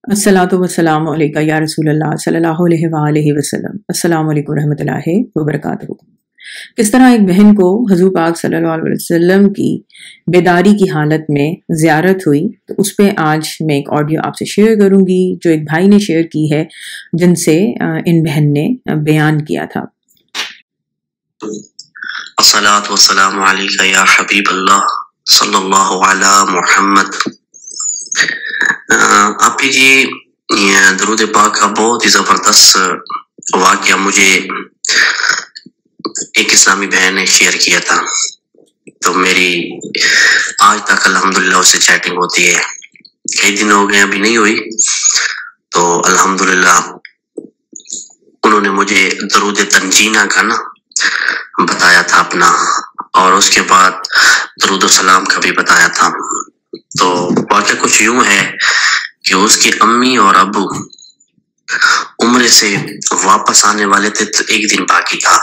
अस्सलातु वस्सलामु अलैका या रसूल अल्लाह सल्लल्लाहु अलैहि वसल्लम। अस्सलामु अलैकुम रहमतुल्लाहि व बरकातहू। किस तरह एक बहन को हुजूर पाक सल्लल्लाहु अलैहि वसल्लम की बेदारी की हालत में ज़ियारत हुई, तो उस पे आज मैं एक ऑडियो आपसे शेयर करूंगी जो एक भाई ने शेयर की है, जिनसे इन बहन ने बयान किया था। अस्सलातु वस्सलामु अलैका या हबीब अल्लाह सल्लल्लाहु अला मुहम्मद। आपकी जी दरूद पाक का बहुत ही ज़बरदस्त वाक़या मुझे एक इस्लामी बहन ने शेयर किया था, तो मेरी आज तक अल्हम्दुलिल्लाह उससे चैटिंग होती है। कई दिन हो गए अभी नहीं हुई, तो अल्हम्दुलिल्लाह उन्होंने मुझे दरूद तंजीना का ना बताया था अपना, और उसके बाद दरूद सलाम का भी बताया था। तो वाक़या कुछ यूं है कि उसकी अम्मी और अब्बू उम्रे से वापस आने वाले थे, तो एक दिन बाकी था।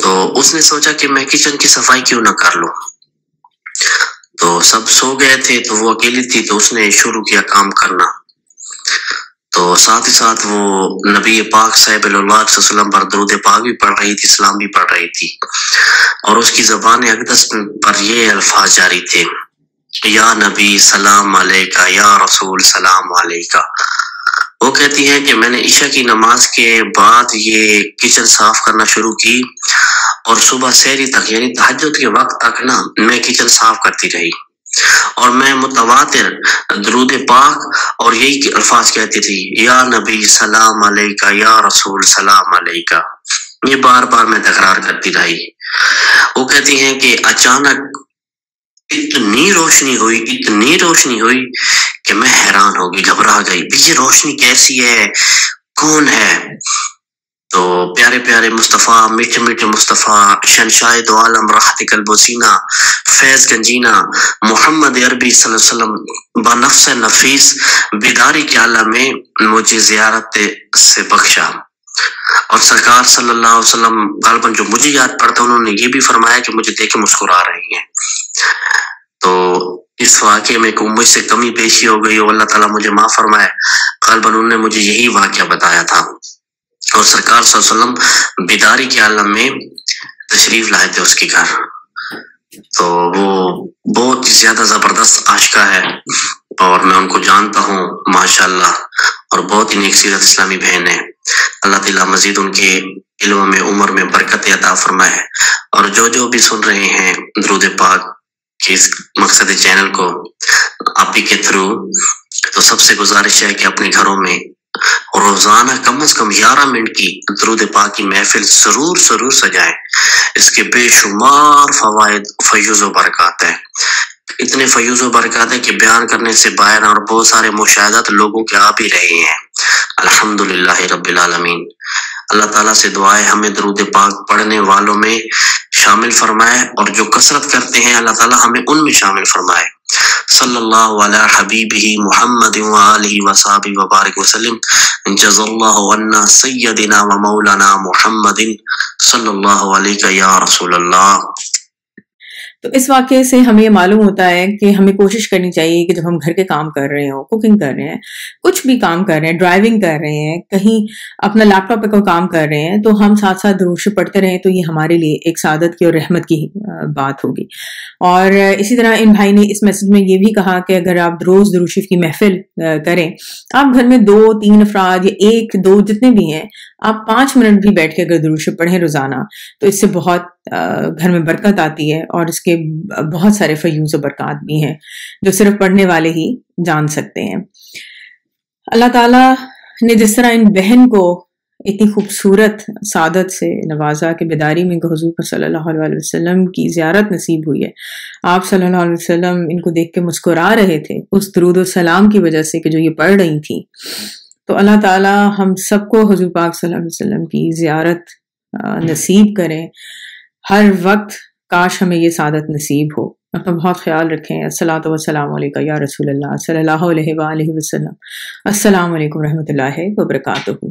तो उसने सोचा कि मैं किचन की सफाई क्यों ना कर लूं। तो सब सो गए थे, तो वो अकेली थी, तो उसने शुरू किया काम करना। तो साथ ही साथ वो नबी पाक सल्लल्लाहु अलैहि वसल्लम पर दरूद पाक भी पढ़ रही थी, सलाम भी पढ़ रही थी, और उसकी ज़बान अक़दस पर ये अल्फाज जारी थे, या नबी सलाम अलैका, या रसूल सलाम अलैका। वो कहती हैं कि मैंने ईशा की नमाज के बाद ये किचन साफ करना शुरू की, और सुबह सहरी तक यानी तहज्जुद के वक्त तक ना मैं किचन साफ करती रही, और मैं मुतवातिर दरूद पाक और यही अल्फाज कहती थी, या नबी सलाम अलैका, या रसूल सलाम अलैका। ये बार बार मैं तकरार करती रही। वो कहती हैं कि अचानक इतनी रोशनी हुई कि मैं हैरान हो गई, घबरा गई, ये रोशनी कैसी है, कौन है? तो प्यारे प्यारे मुस्तफ़ा, मीठे मीठे मुस्तफ़ा, शहंशाह दो आलम, राहत कल्बोसीना, फैज़ गंजीना, मोहम्मद अरबी सल्लल्लाहु अलैहि वसल्लम बनफ्स नफीस बेदारी के आलम में मुझे ज़ियारत से बख्शा। और सरकार सल्लल्लाहु अलैहि वसल्लम गालिबन जो मुझे याद पड़ता, उन्होंने ये भी फरमाया कि मुझे देख के मुस्कुरा रही हैं। तो इस वाक़े में मुझसे कमी पेशी हो गई, अल्लाह ताला मुझे माफ़ फरमाए। गालिबन उन्होंने मुझे यही वाक़या बताया था, और सरकार सल्लल्लाहु अलैहि वसल्लम बेदारी के आलम में तशरीफ लाए थे उसके घर। तो वो बहुत ही ज्यादा जबरदस्त आशिका है, और मैं उनको जानता हूँ माशाल्लाह, और बहुत ही नेक सीरत इस्लामी बहन है। अल्लाह ताला मजीद उनके इल्म में, उम्र में बरकत अता फरमाए। और जो भी सुन रहे हैं दरूद पाक के इस मकसद चैनल को आप ही के थ्रू, तो सबसे गुजारिश है कि अपने घरों में रोजाना कम से कम 11 मिनट की दरूद पाक की महफिल जरूर सजाएं। इसके बेशुमार फवायद, फयूज़ व बरकत है, इतने फयूज़ व बरकत है कि बयान करने से बाहर, और बहुत सारे मुशाहदात लोगों के आ भी रहे हैं। अल्हम्दुलिल्लाह रब्बिल आलमीन। अल्लाह ताला से दुआ है हमें दरूद पाक पढ़ने वालों में शामिल फरमाए, और जो कसरत करते हैं अल्लाह ताला हमें उनमें शामिल फरमाए। सल्लल्लाहु अला हबीबिही मुहम्मद व आलिहि व सहबिहि व बारिक वसल्लम। जज़ल्लाहु अन्ना सय्यदिना व मौलाना मुहम्मदिन सल्लल्लाहु अलैहि या रसूल अल्लाह। तो इस वाक़े से हमें ये मालूम होता है कि हमें कोशिश करनी चाहिए कि जब हम घर के काम कर रहे हो, कुकिंग कर रहे हैं, कुछ भी काम कर रहे हैं, ड्राइविंग कर रहे हैं, कहीं अपना लैपटॉप पे कोई काम कर रहे हैं, तो हम साथ साथ दुरूद शरीफ पढ़ते रहें, तो ये हमारे लिए एक सादत की और रहमत की बात होगी। और इसी तरह इन भाई ने इस मैसेज में ये भी कहा कि अगर आप रोज़ दुरूद शरीफ की महफिल करें, आप घर में 2-3 अफराद या 1-2 जितने भी हैं, आप 5 मिनट भी बैठ के अगर दुरूद शरीफ पढ़ें रोज़ाना, तो इससे बहुत घर में बरकत आती है, और इसके बहुत सारे फयूज़ व बरकत भी हैं जो सिर्फ पढ़ने वाले ही जान सकते हैं। अल्लाह ताला ने जिस तरह इन बहन को इतनी खूबसूरत सादत से नवाजा कि बेदारी में हुज़ूर सल्लल्लाहु अलैहि वसल्लम की ज़ियारत नसीब हुई है, आप सल्लल्लाहु अलैहि वसल्लम इनको देख के मुस्कुरा रहे थे उस दरूद व सलाम की वजह से कि जो ये पढ़ रही थी। तो अल्लाह ताला हम सबको हुज़ूर पाक सल्लल्लाहु अलैहि वसल्लम की ज़ियारत नसीब करें हर वक्त। काश हमें ये सादत नसीब हो। अपना बहुत ख्याल रखें। अस्सलातु वस्सलामु अलैका या रसूल अल्लाह सल्लल्लाहु अलैहि वसल्लम। अस्सलामु अलैकुम रहमतुल्लाहि व बरकातहू।